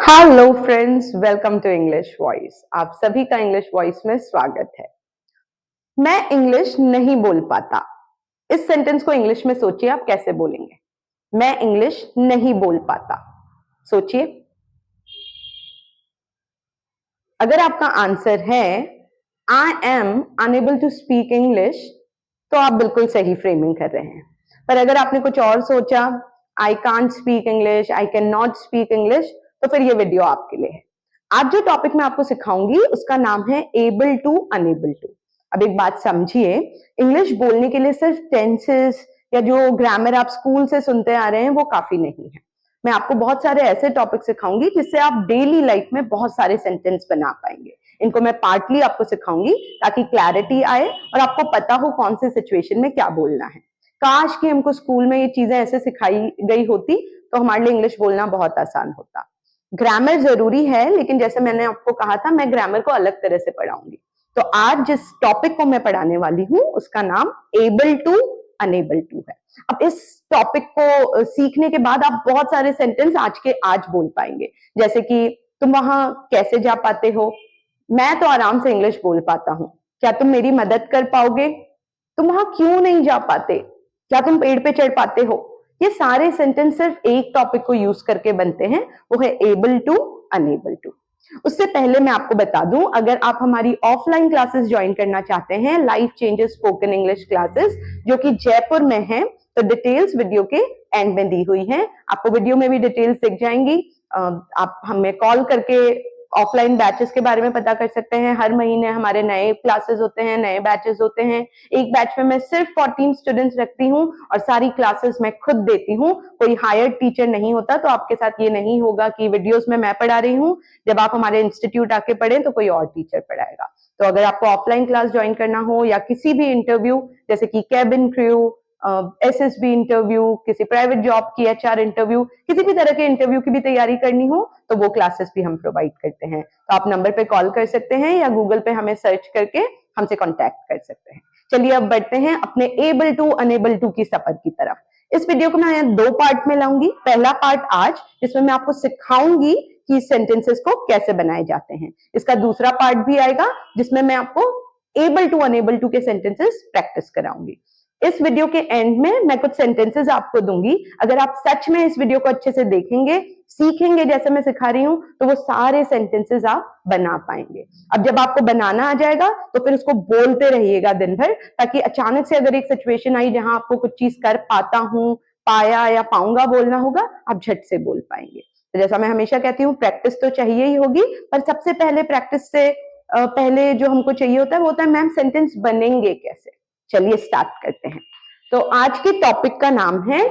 Hello friends, welcome to English voice. आप सभी का इंग्लिश वॉइस में स्वागत है। मैं इंग्लिश नहीं बोल पाता। इस सेंटेंस को इंग्लिश में सोचिए, आप कैसे बोलेंगे? मैं इंग्लिश नहीं बोल पाता। सोचिए। अगर आपका आंसर है I am unable to speak English, तो आप बिल्कुल सही फ्रेमिंग कर रहे हैं। पर अगर आपने कुछ और सोचा, I can't speak English, I can not speak English, तो फिर ये वीडियो आपके लिए है। आज जो टॉपिक मैं आपको सिखाऊंगी उसका नाम है एबल टू अनेबल टू। अब एक बात समझिए, इंग्लिश बोलने के लिए सिर्फ टेंसेस या जो ग्रामर आप स्कूल से सुनते आ रहे हैं वो काफी नहीं है। मैं आपको बहुत सारे ऐसे टॉपिक सिखाऊंगी जिससे आप डेली लाइफ में बहुत सारे सेंटेंस बना पाएंगे। इनको मैं पार्टली आपको सिखाऊंगी ताकि क्लैरिटी आए और आपको पता हो कौन से सिचुएशन में क्या बोलना है। काश कि हमको स्कूल में ये चीजें ऐसे सिखाई गई होती तो हमारे लिए इंग्लिश बोलना बहुत आसान होता। ग्रामर जरूरी है, लेकिन जैसे मैंने आपको कहा था, मैं ग्रामर को अलग तरह से पढ़ाऊंगी। तो आज जिस टॉपिक को मैं पढ़ाने वाली हूं उसका नाम एबल टू अनेबल टू है। अब इस टॉपिक को सीखने के बाद आप बहुत सारे सेंटेंस आज के आज बोल पाएंगे, जैसे कि तुम वहां कैसे जा पाते हो, मैं तो आराम से इंग्लिश बोल पाता हूं, क्या तुम मेरी मदद कर पाओगे, तुम वहां क्यों नहीं जा पाते, क्या तुम पेड़ पे चढ़ पाते हो। ये सारे सेंटेंस सिर्फ एक टॉपिक को यूज करके बनते हैं, वो है एबल टू अनेबल टू। उससे पहले मैं आपको बता दूं, अगर आप हमारी ऑफलाइन क्लासेस ज्वाइन करना चाहते हैं, life changes spoken English classes, जो कि जयपुर में है, तो डिटेल्स वीडियो के एंड में दी हुई है। आपको वीडियो में भी डिटेल्स दिख जाएंगी। आप हमें कॉल करके ऑफलाइन बैचेस के बारे में पता कर सकते हैं। हर महीने हमारे नए क्लासेस होते हैं, नए बैचेस होते हैं। एक बैच में मैं सिर्फ 14 स्टूडेंट्स रखती हूँ और सारी क्लासेस मैं खुद देती हूँ, कोई हायर्ड टीचर नहीं होता। तो आपके साथ ये नहीं होगा कि वीडियोस में मैं पढ़ा रही हूँ, जब आप हमारे इंस्टीट्यूट आके पढ़े तो कोई और टीचर पढ़ाएगा। तो अगर आपको ऑफलाइन क्लास ज्वाइन करना हो या किसी भी इंटरव्यू जैसे कि कैबिन क्रू, एसएसबी इंटरव्यू, किसी प्राइवेट जॉब की एचआर इंटरव्यू, किसी भी तरह के इंटरव्यू की भी तैयारी करनी हो, तो वो क्लासेस भी हम प्रोवाइड करते हैं। तो आप नंबर पे कॉल कर सकते हैं या गूगल पे हमें सर्च करके हमसे कांटेक्ट कर सकते हैं। चलिए अब बढ़ते हैं अपने एबल टू अनेबल टू की सफर की तरफ। इस वीडियो को मैं दो पार्ट में लाऊंगी। पहला पार्ट आज, जिसमें मैं आपको सिखाऊंगी कि सेंटेंसेस को कैसे बनाए जाते हैं। इसका दूसरा पार्ट भी आएगा जिसमें मैं आपको एबल टू अनेबल टू के सेंटेंसेस प्रैक्टिस कराऊंगी। इस वीडियो के एंड में मैं कुछ सेंटेंसेस आपको दूंगी। अगर आप सच में इस वीडियो को अच्छे से देखेंगे, सीखेंगे जैसे मैं सिखा रही हूं, तो वो सारे सेंटेंसेस आप बना पाएंगे। अब जब आपको बनाना आ जाएगा तो फिर उसको बोलते रहिएगा दिन भर, ताकि अचानक से अगर एक सिचुएशन आई जहां आपको कुछ चीज कर पाता हूं, पाया या पाऊंगा बोलना होगा, आप झट से बोल पाएंगे। तो जैसा मैं हमेशा कहती हूँ, प्रैक्टिस तो चाहिए ही होगी, पर सबसे पहले प्रैक्टिस से पहले जो हमको चाहिए होता है वो होता है मैम सेंटेंस बनेंगे कैसे। चलिए स्टार्ट करते हैं। तो आज के टॉपिक का नाम है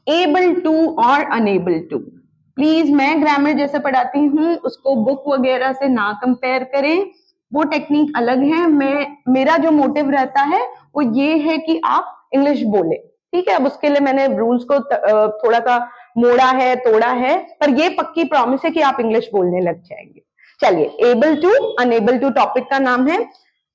एबल टू और अनेबल टू। प्लीज, मैं ग्रामर जैसे पढ़ाती हूँ उसको बुक वगैरह से ना कंपेयर करें, वो टेक्निक अलग है। मेरा जो मोटिव रहता है वो ये है कि आप इंग्लिश बोले, ठीक है। अब उसके लिए मैंने रूल्स को थोड़ा सा मोड़ा है, तोड़ा है, पर ये पक्की प्रॉमिस है कि आप इंग्लिश बोलने लग जाएंगे। चलिए, able to unable to topic का नाम है।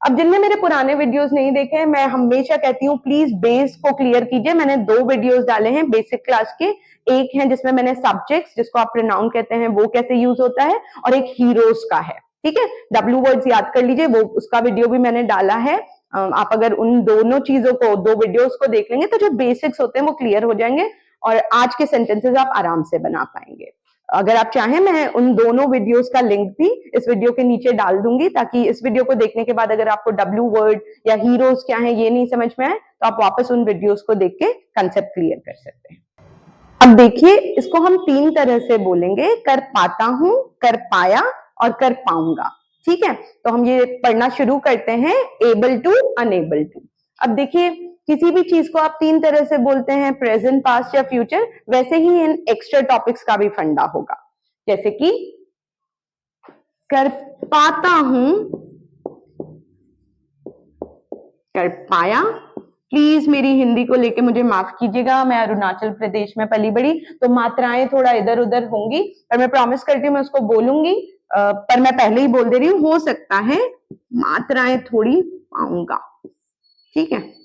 अब जिनने मेरे पुराने वीडियोस नहीं देखे, मैं हमेशा कहती हूँ प्लीज बेस को क्लियर कीजिए। मैंने दो वीडियोस डाले हैं बेसिक क्लास के। एक है जिसमें मैंने सब्जेक्ट्स, जिसको आप प्रोनाउन कहते हैं, वो कैसे यूज होता है, और एक हीरोज का है, ठीक है। डब्ल्यू वर्ड्स याद कर लीजिए, वो उसका वीडियो भी मैंने डाला है। आप अगर उन दोनों चीजों को, दो वीडियोस को देख लेंगे तो जो बेसिक्स होते हैं वो क्लियर हो जाएंगे और आज के सेंटेंसेस आप आराम से बना पाएंगे। अगर आप चाहें, मैं उन दोनों वीडियोस का लिंक भी इस वीडियो के नीचे डाल दूंगी, ताकि इस वीडियो को देखने के बाद अगर आपको डब्ल्यू वर्ड या हीरोज क्या है ये नहीं समझ में आए, तो आप वापस उन वीडियोस को देख के कंसेप्ट क्लियर कर सकते हैं। अब देखिए, इसको हम तीन तरह से बोलेंगे, कर पाता हूं, कर पाया और कर पाऊंगा, ठीक है। तो हम ये पढ़ना शुरू करते हैं, एबल टू अनेबल टू। अब देखिए, किसी भी चीज को आप तीन तरह से बोलते हैं, प्रेजेंट, पास्ट या फ्यूचर, वैसे ही इन एक्स्ट्रा टॉपिक्स का भी फंडा होगा। जैसे कि कर पाता हूं, कर पाया। प्लीज मेरी हिंदी को लेके मुझे माफ कीजिएगा, मैं अरुणाचल प्रदेश में पली बड़ी, तो मात्राएं थोड़ा इधर उधर होंगी, पर मैं प्रॉमिस करती हूँ मैं उसको बोलूंगी। पर मैं पहले ही बोल दे रही हूँ, हो सकता है मात्राएं थोड़ी पाऊंगा, ठीक है।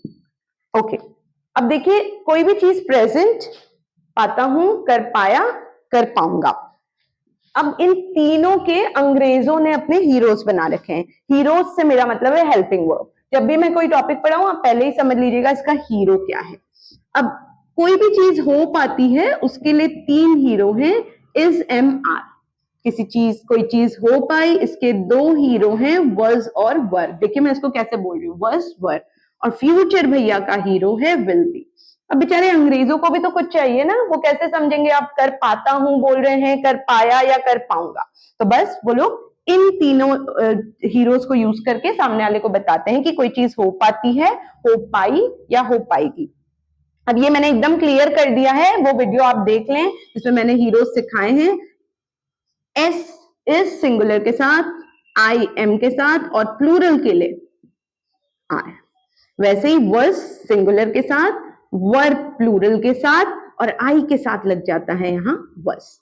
ओके, अब देखिए, कोई भी चीज प्रेजेंट, पाता हूं, कर पाया, कर पाऊंगा। अब इन तीनों के अंग्रेजों ने अपने हीरोज बना रखे हैं। हीरोज से मेरा मतलब है हेल्पिंग वर्ब। जब भी मैं कोई टॉपिक पढ़ाऊं आप पहले ही समझ लीजिएगा इसका हीरो क्या है। अब कोई भी चीज हो पाती है उसके लिए 3 हीरो हैं, इज, एम, आर। किसी चीज कोई चीज हो पाई, इसके 2 हीरो हैं, was और were। देखिए मैं इसको कैसे बोल रही हूँ, was, were। और फ्यूचर भैया का हीरो है will be। अब बेचारे अंग्रेजों को भी तो कुछ चाहिए ना, वो कैसे समझेंगे आप कर पाता हूं बोल रहे हैं, कर पाया या कर पाऊंगा। तो बस वो लोग इन तीनों हीरोज को यूज करके सामने वाले को बताते हैं कि कोई चीज हो पाती है, हो पाई या हो पाएगी। अब ये मैंने एकदम क्लियर कर दिया है, वो वीडियो आप देख लें जिसमें मैंने हीरोज सिखाए हैं। एस इज सिंगुलर के साथ, आई एम के साथ और प्लूरल के लिए आर। वैसे ही वर्स सिंगुलर के साथ, वर प्लूरल के साथ और आई के साथ लग जाता है यहां वर्स।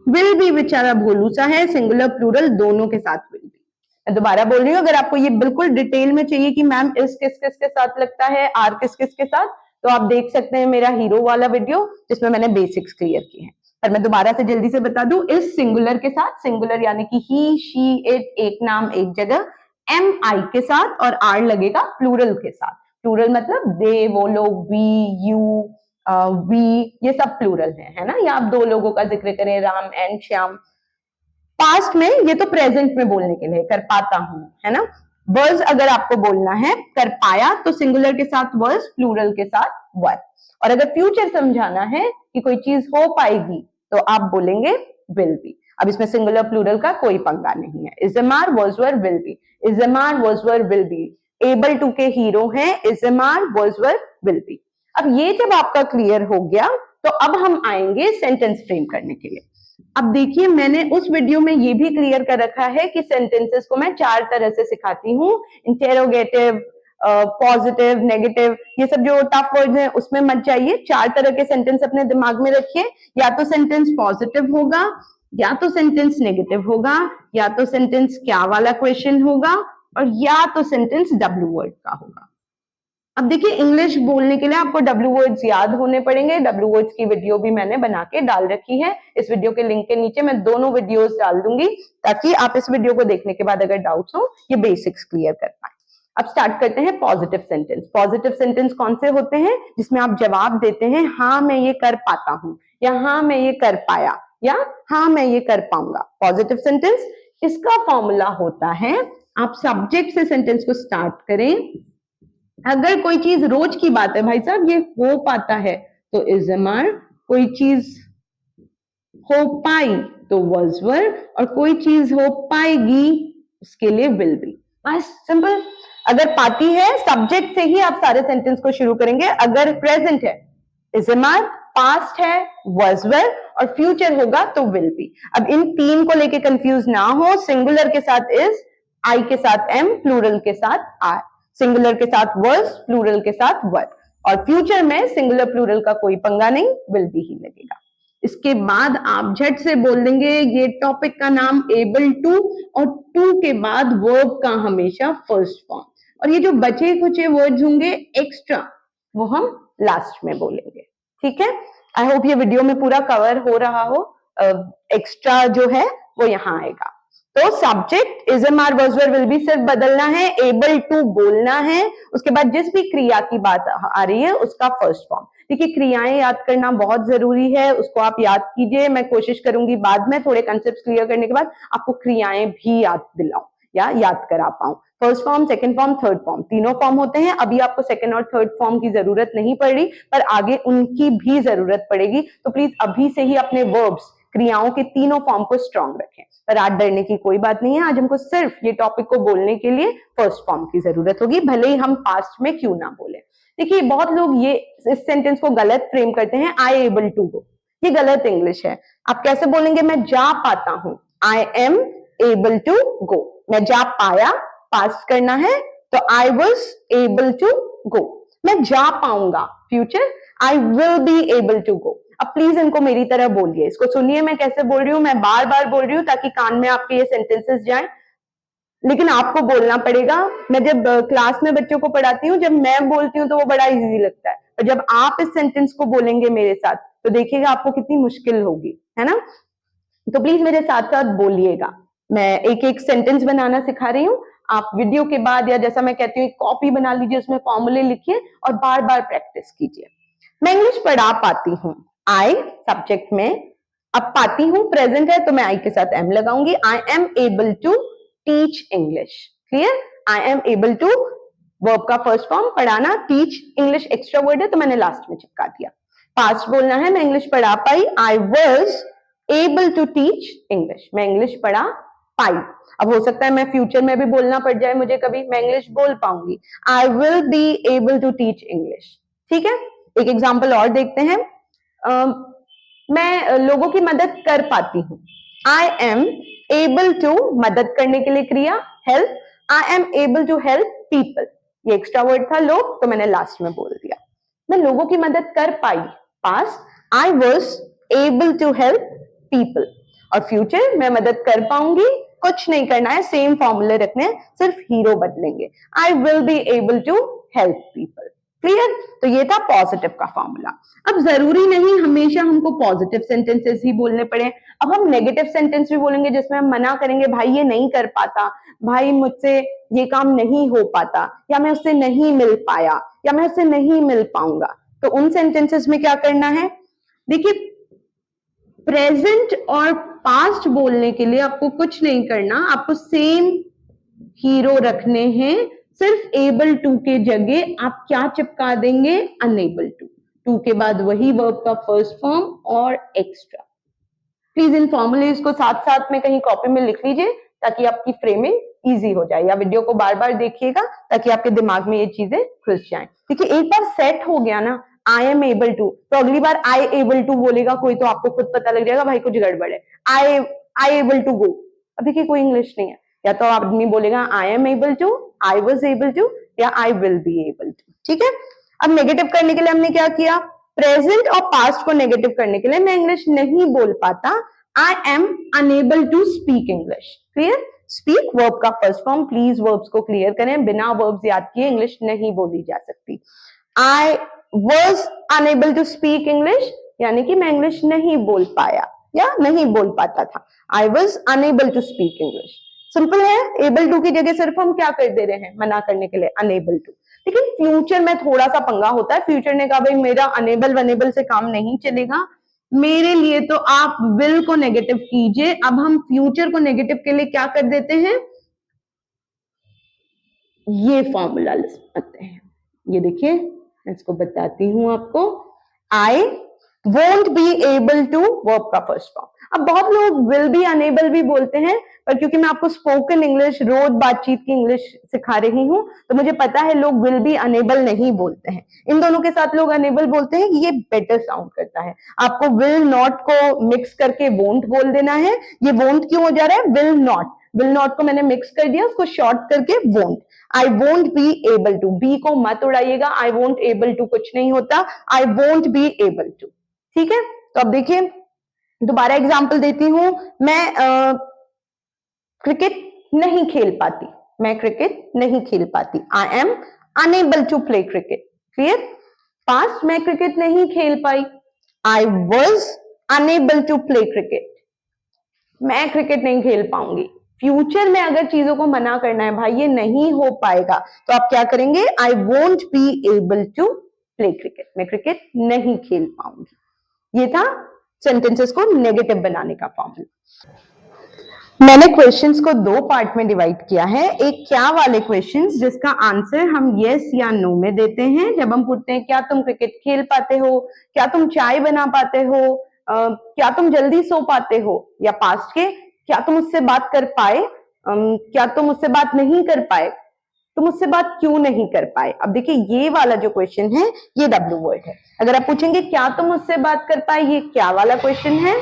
विल भी बेचारा भोलू सा है, सिंगुलर प्लूरल दोनों के साथ विल भी। मैं दोबारा बोल रही हूँ, अगर आपको ये बिल्कुल डिटेल में चाहिए कि मैम इस किस किस के साथ लगता है, आर किस किस के साथ, तो आप देख सकते हैं मेरा हीरो वाला वीडियो जिसमें मैंने बेसिक्स क्लियर किए हैं। पर मैं दोबारा से जल्दी से बता दूं, इस सिंगुलर के साथ, सिंगुलर यानी कि ही, शी, इट, एक नाम एक जगह, एम आई के साथ और आर लगेगा प्लूरल के साथ। प्लूरल मतलब दे, वो लोग, वी, यू, वी, ये सब प्लूरल है ना। या आप 2 लोगों का जिक्र करें, राम एंड श्याम। पास्ट में, ये तो प्रेजेंट में बोलने के लिए कर पाता हूं, है ना। वर्स अगर आपको बोलना है कर पाया तो सिंगुलर के साथ वर्स, प्लूरल के साथ वर। और अगर फ्यूचर समझाना है कि कोई चीज हो पाएगी तो आप बोलेंगे विल बी। अब इसमें सिंगुलर प्लूरल का कोई पंगा नहीं है। Is am are, was were, will be. Is am are, was were, will be. Able to के हीरो हैं is am are, was were, will be. अब ये जब आपका क्लियर हो गया तो अब हम आएंगे सेंटेंस फ्रेम करने के लिए। अब देखिए मैंने उस वीडियो में ये भी क्लियर कर रखा है कि सेंटेंसेस को मैं 4 तरह से सिखाती हूँ। इंटेरोगेटिव, पॉजिटिव, नेगेटिव, ये सब जो टफ वर्ड्स हैं उसमें मत जाइए। 4 तरह के सेंटेंस अपने दिमाग में रखिए। या तो सेंटेंस पॉजिटिव होगा, या तो सेंटेंस नेगेटिव होगा, या तो सेंटेंस क्या वाला क्वेश्चन होगा, और या तो सेंटेंस डब्ल्यू वर्ड का होगा। अब देखिए इंग्लिश बोलने के लिए आपको डब्ल्यू वर्ड्स याद होने पड़ेंगे। डब्ल्यू वर्ड्स की वीडियो भी मैंने बना के डाल रखी है। इस वीडियो के लिंक के नीचे मैं दोनों वीडियोस डाल दूंगी ताकि आप इस वीडियो को देखने के बाद अगर डाउट्स हो ये बेसिक्स क्लियर कर पाए। अब स्टार्ट करते हैं पॉजिटिव सेंटेंस। पॉजिटिव सेंटेंस कौन से होते हैं? जिसमें आप जवाब देते हैं हाँ मैं ये कर पाता हूं, या हाँ मैं ये कर पाया, या हाँ मैं ये कर पाऊंगा। पॉजिटिव सेंटेंस, इसका फॉर्मूला होता है, आप सब्जेक्ट से सेंटेंस को स्टार्ट करें। अगर कोई चीज रोज की बात है, भाई साहब ये हो पाता है, तो इज एम आर। कोई चीज हो पाई तो was were, और कोई चीज हो पाएगी उसके लिए will be। बस सिंपल। अगर पाती है सब्जेक्ट से ही आप सारे सेंटेंस को शुरू करेंगे। अगर प्रेजेंट है इज एम आर, पास्ट है was were, और फ्यूचर होगा तो will be। अब इन 3 को लेके कंफ्यूज ना हो। सिंगुलर के साथ is, आई के साथ एम, प्लूरल के साथ आर। सिंगुलर के साथ was, प्लूरल के साथ were, और फ्यूचर में सिंगुलर प्लूरल का कोई पंगा नहीं, will be ही लगेगा। इसके बाद आप झट से बोल देंगे ये टॉपिक का नाम एबल टू, और टू के बाद वर्ब का हमेशा फर्स्ट फॉर्म, और ये जो बचे कुचे वर्ड्स होंगे एक्स्ट्रा वो हम लास्ट में बोलेंगे। ठीक है, आई होप ये वीडियो में पूरा कवर हो रहा हो। एक्स्ट्रा जो है वो यहाँ आएगा। तो subject is am are, was were, will be सिर्फ बदलना है, एबल टू बोलना है। उसके बाद जिस भी क्रिया की बात आ रही है उसका फर्स्ट फॉर्म। देखिए क्रियाएं याद करना बहुत जरूरी है, उसको आप याद कीजिए। मैं कोशिश करूंगी बाद में थोड़े कंसेप्ट क्लियर करने के बाद आपको क्रियाएं भी याद दिलाऊं या याद करा पाऊं। First form, second form, third form, तीनों फॉर्म होते हैं। अभी आपको सेकंड और थर्ड फॉर्म की जरूरत नहीं पड़ रही, पर आगे उनकी भी जरूरत पड़ेगी। तो प्लीज अभी से ही अपने वर्ब्स, क्रियाओं के तीनों फॉर्म को स्ट्रॉन्ग रखें। पर आज डरने की कोई बात नहीं है। आज हमको सिर्फ ये टॉपिक को बोलने के लिए फर्स्ट फॉर्म की जरूरत होगी, भले ही हम पास्ट में क्यों ना बोले। देखिए बहुत लोग ये इस सेंटेंस को गलत फ्रेम करते हैं, आई एबल टू गो। ये गलत इंग्लिश है। आप कैसे बोलेंगे? मैं जा पाता हूं, I am able to go. मैं जा पाया, पास्ट करना है तो I was able to go. मैं जा पाऊंगा, future, I will be able to go. अब प्लीज इनको मेरी तरह बोलिए, इसको सुनिए मैं कैसे बोल रही हूँ। मैं बार बार बोल रही हूँ ताकि कान में आपके ये सेंटेंसेस जाएं, लेकिन आपको बोलना पड़ेगा। मैं जब क्लास में बच्चों को पढ़ाती हूँ, जब मैं बोलती हूँ तो वो बड़ा इजी लगता है, और जब आप इस सेंटेंस को बोलेंगे मेरे साथ तो देखिएगा आपको कितनी मुश्किल होगी, है ना। तो प्लीज मेरे साथ साथ बोलिएगा। मैं एक एक सेंटेंस बनाना सिखा रही हूँ, आप वीडियो के बाद या जैसा मैं कहती हूँ कॉपी बना लीजिए, उसमें फॉर्मूले लिखिए और बार बार प्रैक्टिस कीजिए। मैं इंग्लिश पढ़ा पाती हूँ, आई सब्जेक्ट में, अब पाती हूँ प्रेजेंट है तो मैं आई के साथ एम लगाऊंगी। I am able to teach English. Clear? I am able to verb का फर्स्ट फॉर्म पढ़ाना, टीच इंग्लिश एक्स्ट्रा वर्ड है तो मैंने लास्ट में चिपका दिया। पास्ट बोलना है, मैं इंग्लिश पढ़ा पाई, I was able to teach English, मैं इंग्लिश पढ़ा पाई। अब हो सकता है मैं फ्यूचर में भी बोलना पड़ जाए मुझे कभी, मैं इंग्लिश बोल पाऊंगी, I will be able to teach English. ठीक है, एक एग्जाम्पल और देखते हैं। मैं लोगों की मदद कर पाती हूँ, आई एम एबल टू, मदद करने के लिए क्रिया help, I am able to help people, ये एक्स्ट्रा वर्ड था लोग तो मैंने लास्ट में बोल दिया। मैं लोगों की मदद कर पाई, past, I was able to help people. और फ्यूचर मैं मदद कर पाऊंगी, कुछ नहीं करना है, सेम फॉर्मूले रखने हैं, सिर्फ हीरो बदलेंगे, I will be able to help people. Clear? तो ये था पॉजिटिव का फॉर्मूला। अब जरूरी नहीं हमेशा हमको पॉजिटिव सेंटेंसेस ही बोलने पड़े, अब हम नेगेटिव सेंटेंस भी बोलेंगे जिसमें हम मना करेंगे, भाई ये नहीं कर पाता, भाई मुझसे ये काम नहीं हो पाता, या मैं उससे नहीं मिल पाया, या मैं उससे नहीं मिल पाऊंगा। तो उन सेंटेंसेस में क्या करना है? देखिए, प्रेजेंट और पास्ट बोलने के लिए आपको कुछ नहीं करना, आपको सेम हीरो रखने हैं, सिर्फ एबल टू के जगह आप क्या चिपका देंगे? अनएबल टू, टू के बाद वही वर्ब का फर्स्ट फॉर्म और एक्स्ट्रा। प्लीज इन फॉर्मूलेज को साथ साथ में कहीं कॉपी में लिख लीजिए ताकि आपकी फ्रेमिंग इजी हो जाए, या वीडियो को बार बार देखिएगा ताकि आपके दिमाग में ये चीजें घुस जाएं। देखिए, एक बार सेट हो गया ना आई एम एबल टू, तो अगली बार आई एबल टू बोलेगा कोई तो आपको खुद पता लग जाएगा भाई कुछ गड़बड़ है। आई एबल टू गो, अब देखिए कोई इंग्लिश नहीं है, या तो आदमी बोलेगा I am able to, I was able to, या I will be able to. ठीक है, अब नेगेटिव करने के लिए हमने क्या किया? प्रेजेंट और पास्ट को नेगेटिव करने के लिए, मैं इंग्लिश नहीं बोल पाता, I am unable to speak English. Clear? Speak verb का फर्स्ट फॉर्म, प्लीज वर्ब्स को क्लियर करें, बिना वर्ब्स याद किए इंग्लिश नहीं बोली जा सकती। I was unable to speak English, यानी कि मैं इंग्लिश नहीं बोल पाया या नहीं बोल पाता था, I was unable to speak English. Simple है, एबल टू की जगह सिर्फ हम क्या कर दे रहे हैं मना करने के लिए? Unable to. लेकिन फ्यूचर में थोड़ा सा पंगा होता है, फ्यूचर ने कहा भाई मेरा अनेबल वनेबल से काम नहीं चलेगा मेरे लिए, तो आप विल को नेगेटिव कीजिए। अब हम फ्यूचर को नेगेटिव के लिए क्या कर देते हैं? ये फॉर्मूला लगाते हैं, ये देखिए मैं इसको बताती हूं आपको, I won't be able to verb का फर्स्ट फॉर्म। अब बहुत लोग विल बी अनेबल भी बोलते हैं, पर क्योंकि मैं आपको स्पोकन इंग्लिश रोज बातचीत की इंग्लिश सिखा रही हूं तो मुझे पता है लोग विल बी अनेबल नहीं बोलते हैं, इन दोनों के साथ लोग अनेबल बोलते हैं, ये बेटर साउंड करता है। आपको विल नॉट को मिक्स करके वोंट बोल देना है। ये वोंट क्यों हो जा रहा है? विल नॉट, विल नॉट को मैंने मिक्स कर दिया, उसको शॉर्ट करके won't. I won't be able to, be को मत उड़ाइएगा, आई वोंट एबल टू कुछ नहीं होता, I won't be able to. ठीक है, तो अब देखिए दोबारा एग्जांपल देती हूं, मैं क्रिकेट नहीं खेल पाती, मैं क्रिकेट नहीं खेल पाती, I am unable to play cricket. Clear? Past मैं क्रिकेट नहीं खेल पाई, I was unable to play cricket, मैं क्रिकेट नहीं खेल पाऊंगी। फ्यूचर में अगर चीजों को मना करना है भाई ये नहीं हो पाएगा, तो आप क्या करेंगे? I won't be able to play cricket, मैं क्रिकेट नहीं खेल पाऊंगी। ये था सेंटेंसेस को नेगेटिव बनाने का फॉर्मूला। मैंने क्वेश्चंस को दो पार्ट में डिवाइड किया है, एक क्या वाले क्वेश्चंस जिसका आंसर हम यस या नो में देते हैं। जब हम पूछते हैं क्या तुम क्रिकेट खेल पाते हो, क्या तुम चाय बना पाते हो, क्या तुम जल्दी सो पाते हो, या पास्ट के क्या तुम उससे बात कर पाए, क्या तुम उससे बात नहीं कर पाए, तुम उससे बात क्यों नहीं कर पाए। अब देखिए ये वाला जो क्वेश्चन है ये डब्ल्यू वर्ड है। अगर आप पूछेंगे क्या तुम उससे बात कर पाए, ये क्या वाला क्वेश्चन है,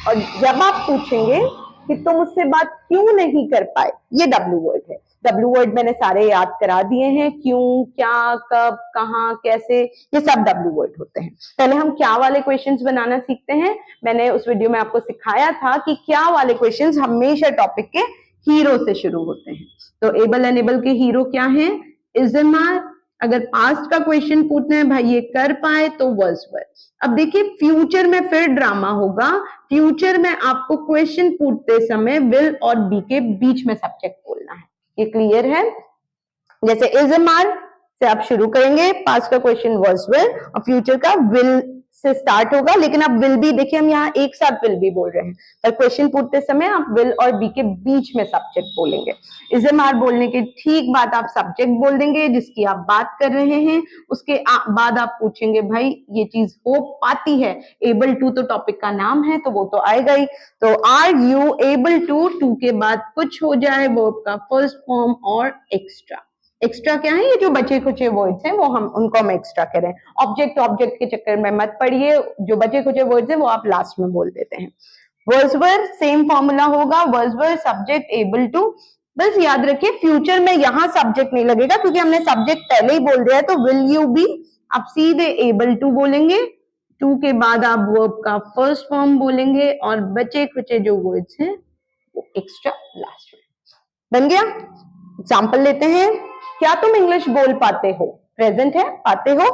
और जब आप पूछेंगे कि तुम उससे बात क्यों नहीं कर पाए, ये डब्ल्यू वर्ड है। डब्ल्यू वर्ड मैंने सारे याद करा दिए हैं, क्यों, क्या, कब, कहाँ, कैसे, ये सब डब्ल्यू वर्ड होते हैं। पहले हम क्या वाले क्वेश्चंस बनाना सीखते हैं। मैंने उस वीडियो में आपको सिखाया था कि क्या वाले क्वेश्चंस हमेशा टॉपिक के हीरो से शुरू होते हैं। तो एबल एनेबल के हीरो क्या हैं? इज एम आर, अगर पास्ट का क्वेश्चन पूछना है भाई ये कर पाए तो was were। अब देखिए फ्यूचर में फिर ड्रामा होगा। फ्यूचर में आपको क्वेश्चन पूछते समय विल और बी के बीच में सब्जेक्ट बोलना है। ये क्लियर है? जैसे इज एम आर से आप शुरू करेंगे, पास्ट का क्वेश्चन was were और फ्यूचर का will से स्टार्ट होगा, लेकिन अब विल बी देखिए हम यहाँ एक साथ विल बी बोल रहे हैं, पर क्वेश्चन पूछते समय आप विल और बी के बीच में सब्जेक्ट बोलेंगे। इज एम आर बोलने के ठीक बाद आप सब्जेक्ट बोल देंगे जिसकी आप बात कर रहे हैं, उसके बाद आप पूछेंगे भाई ये चीज हो पाती है, एबल टू तो टॉपिक का नाम है तो वो तो आएगा ही। तो आर यू एबल टू के बाद कुछ हो जाए वर्ब का फर्स्ट फॉर्म और एक्स्ट्रा। एक्स्ट्रा क्या है? ये जो बचे खुचे वर्ड्स हैं वो हम उनको हम एक्स्ट्रा करें। ऑब्जेक्ट के चक्कर में मत पड़िए, जो बचे खुचे वर्ड्स हैं वो आप लास्ट में बोल देते हैं। was were सेम फॉर्मूला होगा, was were subject able to। बस याद रखिए फ्यूचर में यहां सब्जेक्ट नहीं लगेगा क्योंकि हमने सब्जेक्ट पहले ही बोल दिया है, तो will you be आप सीधे able to बोलेंगे, टू के बाद आप वर्ब का फर्स्ट फॉर्म बोलेंगे और बचे खुचे जो वर्ड्स हैं वो एक्स्ट्रा लास्ट में। बन गया? एग्जाम्पल लेते हैं। क्या तुम इंग्लिश बोल पाते हो? प्रेजेंट है, पाते हो।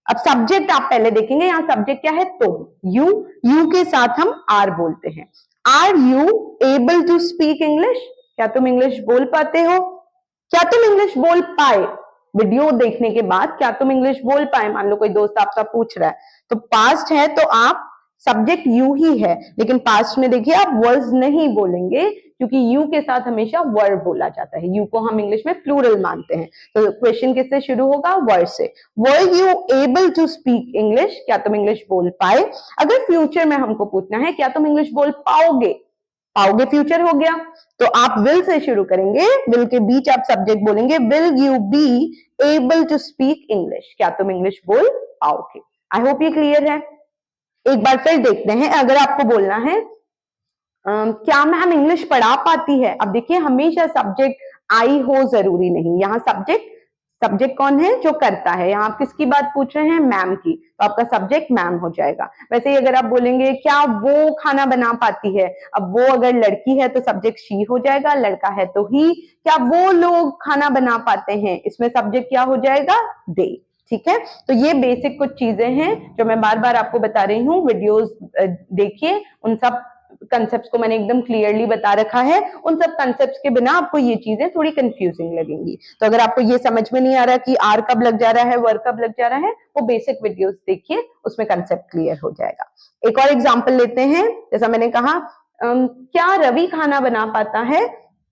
अब सब्जेक्ट आप पहले देखेंगे, यहाँ सब्जेक्ट क्या है? तुम, यू के साथ हम आर बोलते हैं। Are you able to speak English? क्या तुम इंग्लिश बोल पाते हो? क्या तुम इंग्लिश बोल पाए? वीडियो देखने के बाद क्या तुम इंग्लिश बोल पाए? मान लो कोई दोस्त आपका पूछ रहा है, तो पास्ट है तो आप सब्जेक्ट यू ही है, लेकिन पास्ट में देखिए आप वर्स नहीं बोलेंगे क्योंकि यू के साथ हमेशा वर्ब बोला जाता है। यू को हम इंग्लिश में प्लूरल मानते हैं। तो क्वेश्चन किससे शुरू होगा? वर से। Were you able to speak English? क्या तुम इंग्लिश बोल पाए? अगर फ्यूचर में हमको पूछना है क्या तुम इंग्लिश बोल पाओगे? पाओगे फ्यूचर हो गया, तो आप विल से शुरू करेंगे, विल के बीच आप सब्जेक्ट बोलेंगे, will you be able to speak English? क्या तुम इंग्लिश बोल पाओगे? आई होप ये क्लियर है। एक बार फिर देखते हैं, अगर आपको बोलना है क्या मैम इंग्लिश पढ़ा पाती है? अब देखिए हमेशा सब्जेक्ट आई हो जरूरी नहीं, यहाँ सब्जेक्ट कौन है? जो करता है। यहाँ आप किसकी बात पूछ रहे हैं? मैम की, तो आपका सब्जेक्ट मैम हो जाएगा। वैसे ही अगर आप बोलेंगे क्या वो खाना बना पाती है, अब वो अगर लड़की है तो सब्जेक्ट शी हो जाएगा, लड़का है तो ही। क्या वो लोग खाना बना पाते हैं? इसमें सब्जेक्ट क्या हो जाएगा? दे। ठीक है, तो ये बेसिक कुछ चीजें हैं जो मैं बार बार आपको बता रही हूँ। वीडियोस देखिए, उन सब कंसेप्ट को मैंने एकदम क्लियरली बता रखा है। उन सब कंसेप्ट के बिना आपको ये चीजें थोड़ी कंफ्यूजिंग लगेंगी। तो अगर आपको ये समझ में नहीं आ रहा कि आर कब लग जा रहा है, वर कब लग जा रहा है, वो बेसिक वीडियोस देखिए, उसमें कंसेप्ट क्लियर हो जाएगा। एक और एग्जाम्पल लेते हैं। जैसा मैंने कहा क्या रवि खाना बना पाता है?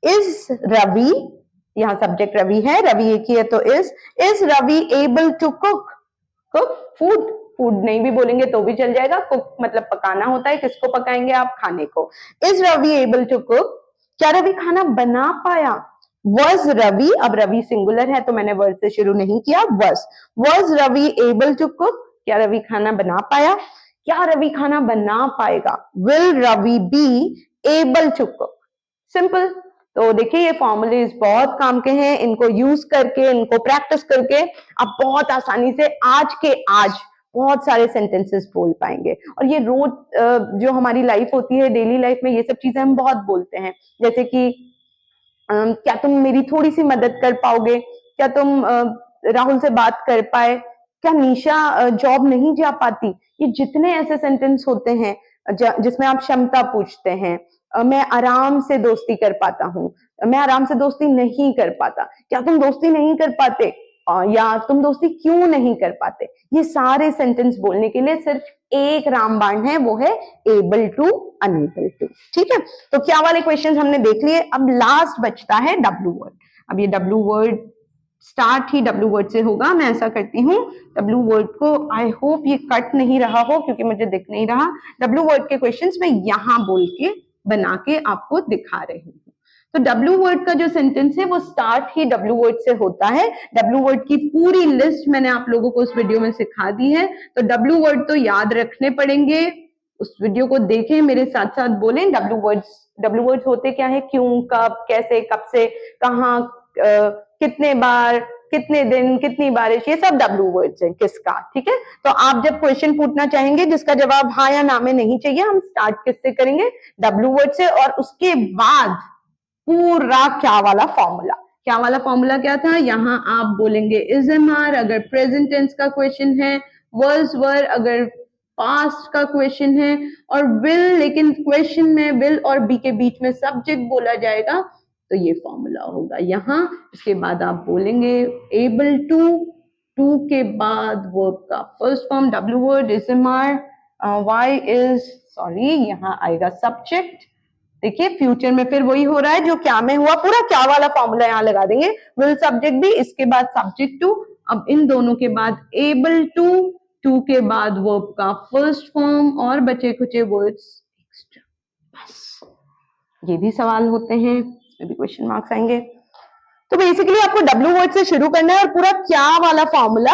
इज रवि, यहाँ सब्जेक्ट रवि है, रवि एक ही है तो is Ravi able to cook food? Food नहीं भी बोलेंगे तो भी चल जाएगा, कुक मतलब पकाना होता है। किसको पकाएंगे आप? खाने को। Is Ravi able to cook? क्या रवि खाना बना पाया? वॉज रवि, अब रवि सिंगुलर है तो मैंने वर्ड से शुरू नहीं किया, was Ravi able to cook? क्या रवि खाना बना पाया? क्या रवि खाना बना पाएगा? Will Ravi be able to cook? Simple. तो देखिए ये फॉर्मूलेज बहुत काम के हैं, इनको यूज करके, इनको प्रैक्टिस करके आप बहुत आसानी से आज के आज बहुत सारे सेंटेंसेस बोल पाएंगे। और ये रोज जो हमारी लाइफ होती है, डेली लाइफ में ये सब चीजें हम बहुत बोलते हैं। जैसे कि क्या तुम मेरी थोड़ी सी मदद कर पाओगे? क्या तुम राहुल से बात कर पाए? क्या निशा जॉब नहीं जा पाती? ये जितने ऐसे सेंटेंस होते हैं जिसमें आप क्षमता पूछते हैं। मैं आराम से दोस्ती कर पाता हूँ, मैं आराम से दोस्ती नहीं कर पाता। क्या तुम दोस्ती नहीं कर पाते? या तुम दोस्ती क्यों नहीं कर पाते? ये सारे सेंटेंस बोलने के लिए सिर्फ एक रामबाण है, वो है एबल टू, अनेबल टू। ठीक है, तो क्या वाले क्वेश्चंस हमने देख लिए। अब लास्ट बचता है डब्ल्यू वर्ड। अब ये डब्ल्यू वर्ड स्टार्ट ही डब्ल्यू वर्ड से होगा। मैं ऐसा करती हूँ, डब्ल्यू वर्ड को, आई होप ये कट नहीं रहा हो क्योंकि मुझे दिख नहीं रहा। डब्ल्यू वर्ड के क्वेश्चंस मैं यहां बोल के बना के आपको दिखा रही हूँ। तो डब्ल्यू वर्ड का जो सेंटेंस है वो स्टार्ट ही डब्ल्यू वर्ड से होता है। डब्ल्यू वर्ड की पूरी लिस्ट मैंने आप लोगों को उस वीडियो में सिखा दी है, तो डब्ल्यू वर्ड तो याद रखने पड़ेंगे। उस वीडियो को देखें, मेरे साथ साथ बोलें डब्ल्यू वर्ड्स होते क्या है? क्यों, कब, कैसे, कब से, कहाँ, कितने बार, कितने दिन, कितनी बारिश, ये सब डब्ल्यू वर्ड्स हैं। किसका? ठीक है, तो आप जब क्वेश्चन पूछना चाहेंगे जिसका जवाब हाँ या ना में नहीं चाहिए, हम स्टार्ट किससे करेंगे? डब्ल्यू वर्ड से, और उसके बाद पूरा क्या वाला फॉर्मूला। क्या वाला फॉर्मूला क्या था? यहाँ आप बोलेंगे इज एम आर अगर प्रेजेंट टेंस का क्वेश्चन है, वर्स वर अगर पास्ट का क्वेश्चन है, और विल लेकिन क्वेश्चन में विल और बी के बीच में सब्जेक्ट बोला जाएगा, तो ये फॉर्मूला होगा यहाँ। इसके बाद आप बोलेंगे एबल टू के बाद वर्ब का first form W word is am are, why is sorry यहाँ आएगा सब्जेक्ट। देखिए फ्यूचर में फिर वही हो रहा है जो क्या में हुआ, पूरा क्या वाला फॉर्मूला यहाँ लगा देंगे, विल सब्जेक्ट भी, इसके बाद सब्जेक्ट टू, अब इन दोनों के बाद एबल टू के बाद वर्ब का फर्स्ट फॉर्म और बचे खुचे वर्ड्स एक्स्ट्रा। बस ये भी सवाल होते हैं, इसमें भी क्वेश्चन मार्क्स आएंगे। तो बेसिकली आपको डब्ल्यू वर्ड से शुरू करना है और पूरा क्या वाला फॉर्मूला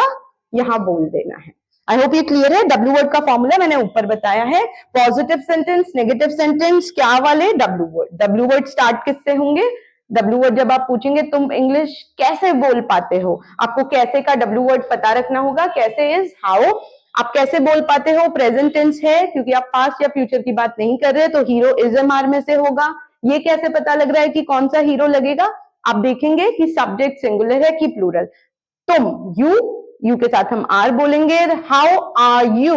यहाँ बोल देना है। आई होप ये क्लियर है। डब्ल्यू वर्ड का फॉर्मूला मैंने ऊपर बताया है, पॉजिटिव सेंटेंस, नेगेटिव सेंटेंस, क्या वाले W word. W word start किससे होंगे? डब्ल्यू वर्ड जब आप पूछेंगे तुम इंग्लिश कैसे बोल पाते हो, आपको कैसे का डब्ल्यू वर्ड पता रखना होगा। कैसे इज हाउ, आप कैसे बोल पाते हो, प्रेजेंट टेंस है क्योंकि आप पास्ट या फ्यूचर की बात नहीं कर रहे, तो हीरो इज एम आर में से होगा। ये कैसे पता लग रहा है कि कौन सा हीरो लगेगा? आप देखेंगे कि सब्जेक्ट सिंगुलर है कि प्लूरल। तुम यू के साथ हम आर बोलेंगे। How are you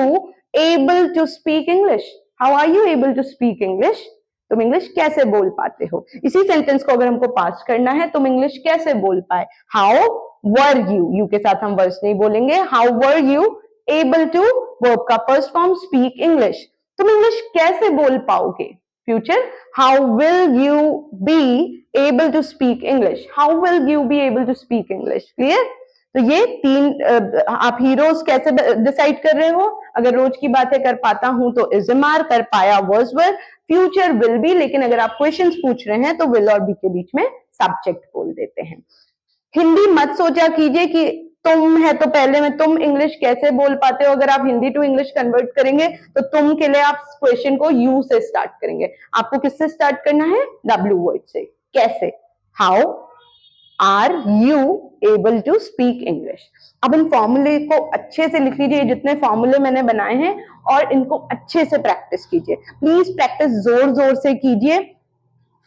able to speak English, how are you able to speak English, तुम इंग्लिश कैसे बोल पाते हो। इसी सेंटेंस को अगर हमको पास करना है, तुम इंग्लिश कैसे बोल पाए, हाउ वर यू के साथ हम वर्स नहीं बोलेंगे, how were you able to, verb का फर्स्ट फॉर्म स्पीक इंग्लिश, तुम इंग्लिश कैसे बोल पाओगे। Future, how will you be able to speak English, how will you be able to speak English. Clear? तो ये तीन आप हीरोज कैसे डिसाइड कर रहे हो। अगर रोज की बात है कर पाता हूं तो इज एम आर, कर पाया was were, future will be, लेकिन अगर आप क्वेश्चंस पूछ रहे हैं तो विल और बी के बीच में सब्जेक्ट बोल देते हैं। हिंदी मत सोचा कीजिए कि तुम है तो पहले में तुम इंग्लिश कैसे बोल पाते हो। अगर आप हिंदी टू इंग्लिश कन्वर्ट करेंगे तो तुम के लिए आप क्वेश्चन को यू से स्टार्ट करेंगे। आपको किससे स्टार्ट करना है? डब्ल्यू वर्ड से। कैसे? How are you able to speak English. अब इन फॉर्मूले को अच्छे से लिख लीजिए, जितने फॉर्मूले मैंने बनाए हैं, और इनको अच्छे से प्रैक्टिस कीजिए। प्लीज प्रैक्टिस जोर जोर से कीजिए।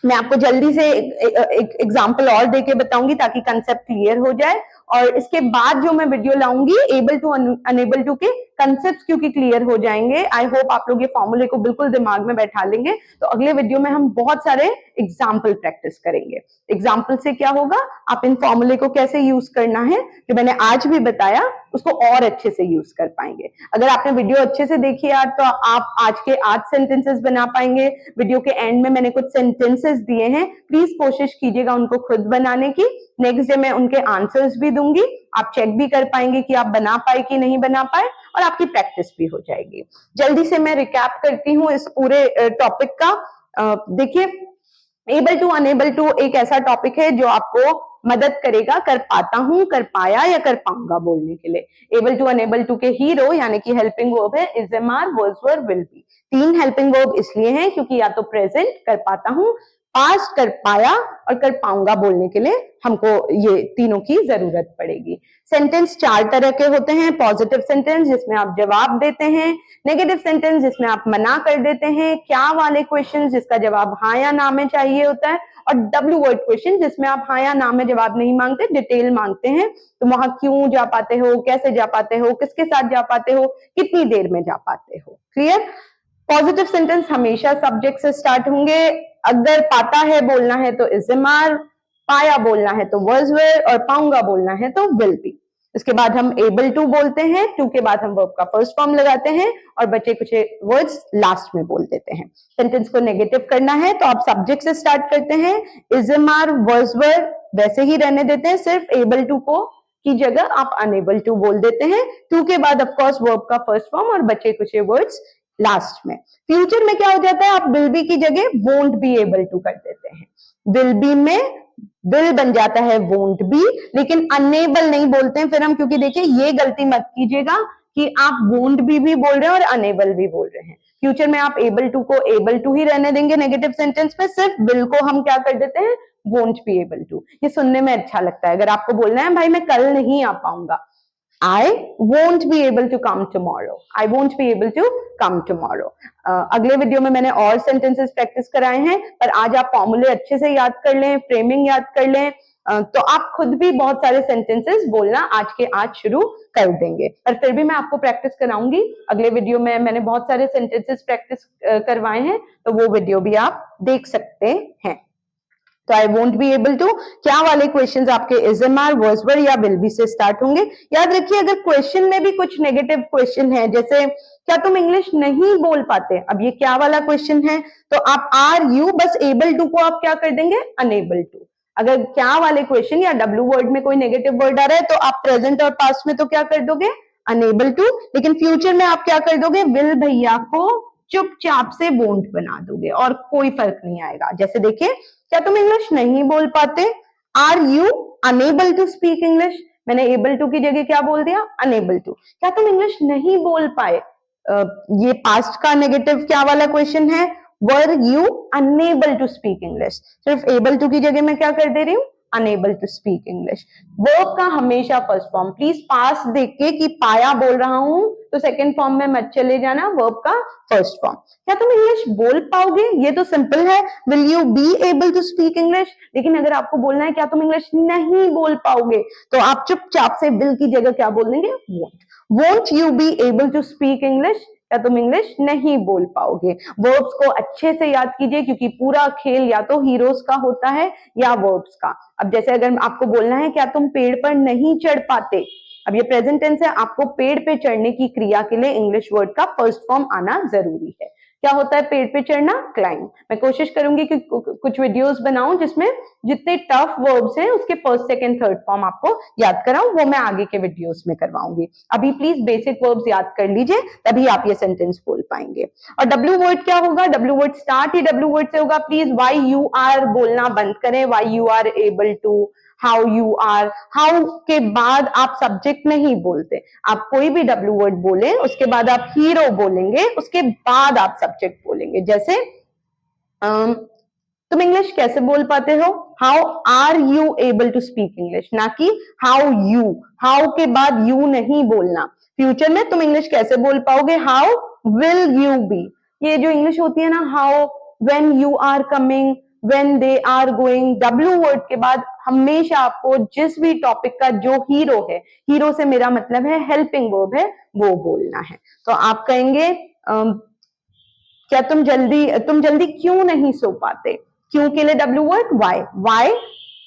मैं आपको जल्दी से एक एग्जाम्पल और देके बताऊंगी ताकि कंसेप्ट क्लियर हो जाए, और इसके बाद जो मैं वीडियो लाऊंगी एबल टू अनेबल टू के कंसेप्ट क्योंकि क्लियर हो जाएंगे। आई होप आप लोग ये फॉर्मूले को बिल्कुल दिमाग में बैठा लेंगे। तो अगले वीडियो में हम बहुत सारे एग्जाम्पल प्रैक्टिस करेंगे। एग्जाम्पल से क्या होगा, आप इन फॉर्मूले को कैसे यूज करना है जो मैंने आज भी बताया उसको और अच्छे से यूज कर पाएंगे। अगर आपने वीडियो अच्छे से देखी यार तो आप आज के 8 सेंटेंसेस बना पाएंगे। वीडियो के एंड में मैंने कुछ सेंटेंसेस दिए हैं, प्लीज कोशिश कीजिएगा उनको खुद बनाने की। नेक्स्ट डे मैं उनके आंसर्स भी दूंगी, आप चेक भी कर पाएंगे कि आप बना पाए कि नहीं बना पाए, और आपकी प्रैक्टिस भी हो जाएगी। जल्दी से मैं रिकैप करती हूँ इस पूरे टॉपिक का। देखिए, एबल टू अनेबल टू एक ऐसा टॉपिक है जो आपको मदद करेगा कर पाता हूं, कर पाया या कर पाऊंगा बोलने के लिए। एबल टू अनेबल टू के हीरो यानी कि हेल्पिंग वर्ब है is am are, was were, will be. 3 helping verb इसलिए हैं क्योंकि या तो प्रेजेंट कर पाता हूं, पास्ट कर पाया, और कर पाऊंगा बोलने के लिए हमको ये तीनों की जरूरत पड़ेगी। सेंटेंस 4 तरह के होते हैं। पॉजिटिव सेंटेंस जिसमें आप जवाब देते हैं, नेगेटिव सेंटेंस जिसमें आप मना कर देते हैं, क्या वाले क्वेश्चन जिसका जवाब हाँ या ना में चाहिए होता है, और डब्ल्यू वर्ड क्वेश्चन जिसमें आप हाँ या ना में जवाब नहीं मांगते, डिटेल मांगते हैं। तो वहां क्यों जा पाते हो, कैसे जा पाते हो, किसके साथ जा पाते हो, कितनी देर में जा पाते हो। क्लियर? पॉजिटिव सेंटेंस हमेशा सब्जेक्ट से स्टार्ट होंगे। अगर पाता है बोलना है तो इज एम आर, पाया बोलना है तो वर्स वर, और पाऊंगा बोलना है तो विल बी। इसके बाद हम एबल टू बोलते हैं, टू के बाद हम वर्ब का फर्स्ट फॉर्म लगाते हैं और बचे कुछ वर्ड्स लास्ट में बोल देते हैं। सेंटेंस को नेगेटिव करना है तो आप सब्जेक्ट से स्टार्ट करते हैं, इज एम आर, वर्स वर वैसे ही रहने देते हैं, सिर्फ एबल टू को की जगह आप अनेबल टू बोल देते हैं। टू के बाद ऑफकोर्स वर्ब का फर्स्ट फॉर्म और बचे कुछ वर्ड्स लास्ट में। फ्यूचर में क्या हो जाता है, आप विल बी की जगह वोंट बी एबल टू कर देते हैं। विल बी में विल बन जाता है वोंट बी, लेकिन अनेबल नहीं बोलते हैं फिर हम, क्योंकि देखिए ये गलती मत कीजिएगा कि आप वोंट बी भी बोल रहे हैं और अनेबल भी बोल रहे हैं। फ्यूचर में आप एबल टू को एबल टू ही रहने देंगे नेगेटिव सेंटेंस में, सिर्फ विल को हम क्या कर देते हैं, वोंट बी एबल टू। ये सुनने में अच्छा लगता है। अगर आपको बोलना है भाई मैं कल नहीं आ पाऊंगा, I won't be able to come tomorrow. I won't be able to come tomorrow. अगले वीडियो में मैंने और सेंटेंसेस प्रैक्टिस कराए हैं, पर आज आप फॉर्मूले अच्छे से याद कर लें, फ्रेमिंग याद कर लें, तो आप खुद भी बहुत सारे सेंटेंसेस बोलना आज के आज शुरू कर देंगे। पर फिर भी मैं आपको प्रैक्टिस कराऊंगी। अगले वीडियो में मैंने बहुत सारे सेंटेंसेस प्रैक्टिस करवाए हैं, तो वो वीडियो भी आप देख सकते हैं। तो I won't be able to, क्या वाले क्वेश्चंस आपके is am are, was were या विल बी से स्टार्ट होंगे। याद रखिए, अगर क्वेश्चन में भी कुछ नेगेटिव क्वेश्चन है, जैसे क्या तुम इंग्लिश नहीं बोल पाते, अब ये क्या वाला क्वेश्चन है, तो आप आर यू बस एबल टू को आप क्या कर देंगे, अनेबल टू। अगर क्या वाले क्वेश्चन या डब्ल्यू वर्ड में कोई नेगेटिव वर्ड आ रहा है, तो आप प्रेजेंट और पास्ट में तो क्या कर दोगे, अनेबल टू। लेकिन फ्यूचर में आप क्या कर दोगे, विल भैया को चुपचाप से वोंट बना दोगे और कोई फर्क नहीं आएगा। जैसे देखिए, क्या तुम इंग्लिश नहीं बोल पाते, are you unable to speak English, मैंने एबल टू की जगह क्या बोल दिया, अनेबल टू। क्या तुम इंग्लिश नहीं बोल पाए, ये पास्ट का नेगेटिव क्या वाला क्वेश्चन है, were you unable to speak English, सिर्फ एबल टू की जगह मैं क्या कर दे रही हूँ, unable to speak English. Verb का हमेशा फर्स्ट फॉर्म, प्लीज पास देख के कि पाया बोल रहा हूं तो सेकंड फॉर्म में मत चले जाना, वर्ब का फर्स्ट फॉर्म। क्या तुम इंग्लिश बोल पाओगे, ये तो सिंपल है, will you be able to speak English. लेकिन अगर आपको बोलना है क्या तुम इंग्लिश नहीं बोल पाओगे, तो आप चुपचाप से विल की जगह क्या बोल देंगे, won't. Won't you be able to speak English, या तुम इंग्लिश नहीं बोल पाओगे। वर्ब्स को अच्छे से याद कीजिए, क्योंकि पूरा खेल या तो हीरोज का होता है या वर्ब्स का। अब जैसे अगर आपको बोलना है क्या तुम पेड़ पर नहीं चढ़ पाते, अब ये प्रेजेंट टेंस है, आपको पेड़ पे चढ़ने की क्रिया के लिए इंग्लिश वर्ड का फर्स्ट फॉर्म आना जरूरी है। क्या होता है पेड़ पे चढ़ना, क्लाइंब। मैं कोशिश करूंगी कि कुछ वीडियोस बनाऊं जिसमें जितने टफ वर्ब्स हैं उसके फर्स्ट सेकंड थर्ड फॉर्म आपको याद कराऊं, वो मैं आगे के वीडियोस में करवाऊंगी। अभी प्लीज बेसिक वर्ब्स याद कर लीजिए, तभी आप ये सेंटेंस बोल पाएंगे। और डब्ल्यू वर्ड क्या होगा, डब्ल्यू वर्ड स्टार्ट ही डब्ल्यू वर्ड से होगा। प्लीज वाई यू आर बोलना बंद करें, why you are able to, how you are. How के बाद आप सब्जेक्ट नहीं बोलते, आप कोई भी डब्ल्यू वर्ड बोले उसके बाद आप हीरो बोलेंगे, उसके बाद आप सब्जेक्ट बोलेंगे। जैसे तुम इंग्लिश कैसे बोल पाते हो, how are you able to speak English, ना कि हाउ यू। हाउ के बाद यू नहीं बोलना। फ्यूचर में तुम इंग्लिश कैसे बोल पाओगे, हाउ विल यू बी। ये जो इंग्लिश होती है ना, how, when you are coming, when they are going, W word के बाद हमेशा आपको जिस भी टॉपिक का जो हीरो है, हीरो से मेरा मतलब है हेल्पिंग वर्ब है, वो बोलना है। तो आप कहेंगे क्या तुम जल्दी क्यों नहीं सो पाते, क्यों के लिए W word why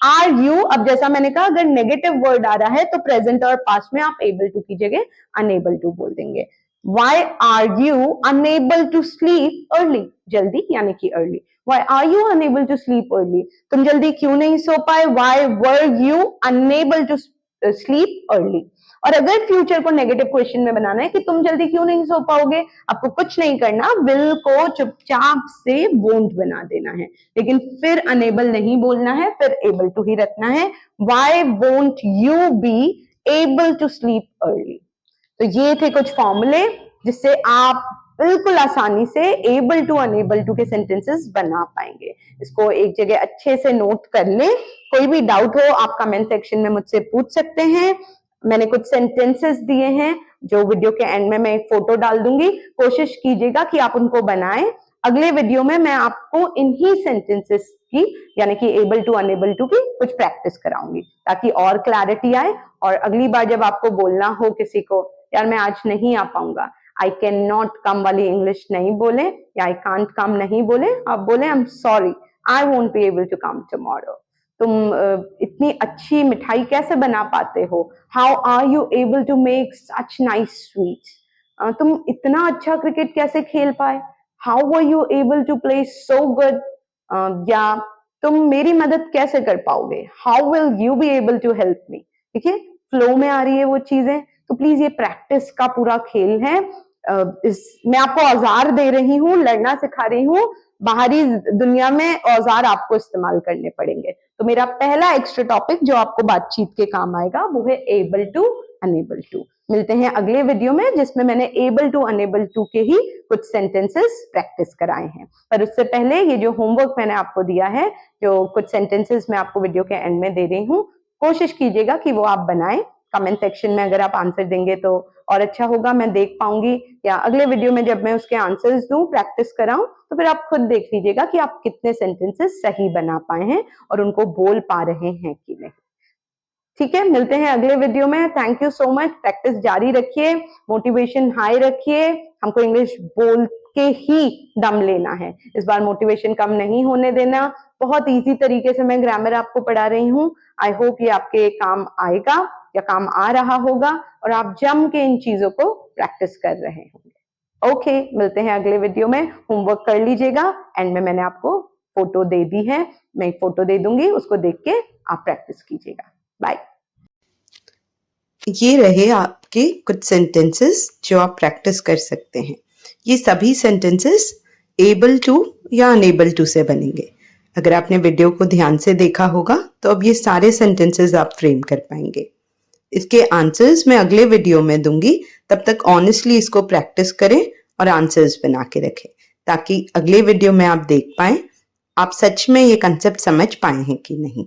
are you. अब जैसा मैंने कहा, अगर नेगेटिव वर्ड आ रहा है तो प्रेजेंट और पास्ट में आप एबल टू की जगह अनेबल टू बोल देंगे। Why are you unable to sleep early, जल्दी यानी कि early. Why are you unable to sleep early, तुम जल्दी क्यों नहीं सो पाए, why were you unable to sleep early. और अगर फ्यूचर को नेगेटिव क्वेश्चन में बनाना है कि तुम जल्दी क्यों नहीं सो पाओगे, आपको कुछ नहीं करना, विल को चुपचाप से वोंट बना देना है, लेकिन फिर अनेबल नहीं बोलना है, फिर एबल टू ही रखना है। Why won't you be able to sleep early. तो ये थे कुछ फॉर्मूले जिससे आप बिल्कुल आसानी से एबल टू अनेबल टू के सेंटेंसेस बना पाएंगे। इसको एक जगह अच्छे से नोट कर लें। कोई भी डाउट हो आप कमेंट सेक्शन में मुझसे पूछ सकते हैं। मैंने कुछ सेंटेंसेस दिए हैं जो वीडियो के एंड में मैं एक फोटो डाल दूंगी, कोशिश कीजिएगा कि आप उनको बनाएं। अगले वीडियो में मैं आपको इन्हीं सेंटेंसेस की यानी कि एबल टू अनेबल टू की कुछ प्रैक्टिस कराऊंगी ताकि और क्लैरिटी आए। और अगली बार जब आपको बोलना हो किसी को, यार मैं आज नहीं आ पाऊंगा, आई कैन नॉट कम वाली इंग्लिश नहीं बोले, या आई कांट कम नहीं बोले, आप बोले I am sorry, I won't be able to come tomorrow. तुम इतनी अच्छी मिठाई कैसे बना पाते हो, how are you able to make such nice sweets. तुम इतना अच्छा क्रिकेट कैसे खेल पाए, how were you able to play so good. या तुम मेरी मदद कैसे कर पाओगे, how will you be able to help me. देखिए फ्लो में आ रही है वो चीजें, तो प्लीज ये प्रैक्टिस का पूरा खेल है। मैं आपको औजार दे रही हूँ, लड़ना सिखा रही हूँ, बाहरी दुनिया में औजार आपको इस्तेमाल करने पड़ेंगे। तो मेरा पहला एक्स्ट्रा टॉपिक जो आपको बातचीत के काम आएगा वो है एबल टू अनेबल टू। मिलते हैं अगले वीडियो में जिसमें मैंने एबल टू अनेबल टू के ही कुछ सेंटेंसेस प्रैक्टिस कराए हैं। पर उससे पहले ये जो होमवर्क मैंने आपको दिया है, जो कुछ सेंटेंसेस मैं आपको वीडियो के एंड में दे रही हूँ, कोशिश कीजिएगा कि वो आप बनाएं। कमेंट सेक्शन में अगर आप आंसर देंगे तो और अच्छा होगा, मैं देख पाऊंगी, या अगले वीडियो में जब मैं उसके आंसर्स दूं, प्रैक्टिस कराऊं, तो फिर आप खुद देख लीजिएगा कि आप कितने सेंटेंसेस सही बना पाए हैं और उनको बोल पा रहे हैं कि नहीं। ठीक है, मिलते हैं अगले वीडियो में। Thank you so much. Practice जारी रखिए, मोटिवेशन हाई रखिए। हमको इंग्लिश बोल के ही दम लेना है, इस बार मोटिवेशन कम नहीं होने देना। बहुत इजी तरीके से मैं ग्रामर आपको पढ़ा रही हूँ। आई होप ये आपके काम आएगा या काम आ रहा होगा और आप जम के इन चीजों को प्रैक्टिस कर रहे होंगे। ओके, मिलते हैं अगले वीडियो में। होमवर्क कर लीजिएगा, एंड में मैंने आपको फोटो दे दी है, मैं एक फोटो दे दूंगी, उसको देख के आप प्रैक्टिस कीजिएगा। बाय। ये रहे आपके कुछ सेंटेंसेस जो आप प्रैक्टिस कर सकते हैं। ये सभी सेंटेंसेस एबल टू या अनेबल टू से बनेंगे। अगर आपने वीडियो को ध्यान से देखा होगा तो अब ये सारे सेंटेंसेस आप फ्रेम कर पाएंगे। इसके आंसर्स मैं अगले वीडियो में दूंगी, तब तक ऑनेस्टली इसको प्रैक्टिस करें और आंसर्स बना के रखें, ताकि अगले वीडियो में आप देख पाएं आप सच में ये कंसेप्ट समझ पाए हैं कि नहीं।